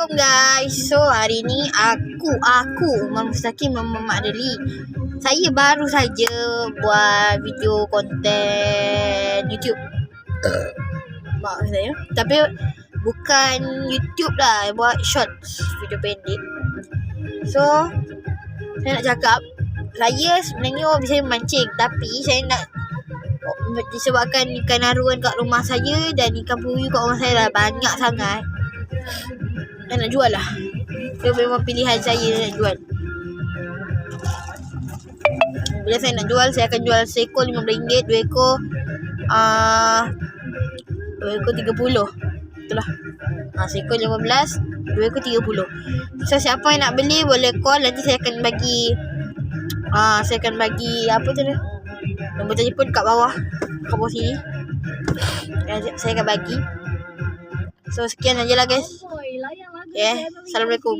Assalamualaikum guys. So hari ni aku Mama Mustaqim, Mama Mak Deli. Saya baru saja buat video konten YouTube. Mak saya. Tapi bukan YouTube lah, buat short video pendek. So saya nak cakap, saya sebenarnya orang bisa memancing, tapi saya nak disebabkan ikan aruan kat rumah saya dan ikan puyuh kat rumah saya dah banyak sangat. Saya nak jual lah. Itu memang pilihan saya nak jual. Bila saya nak jual, saya akan jual seekor RM15, 2 ekor 2 ekor 30. Itulah. Seekor 15, 2 ekor 30. So siapa yang nak beli boleh call, nanti saya akan bagi apa tu ni? Nombor telefon kat bawah sini. Saya akan bagi. So sekian sajalah guys. Okay. Assalamualaikum.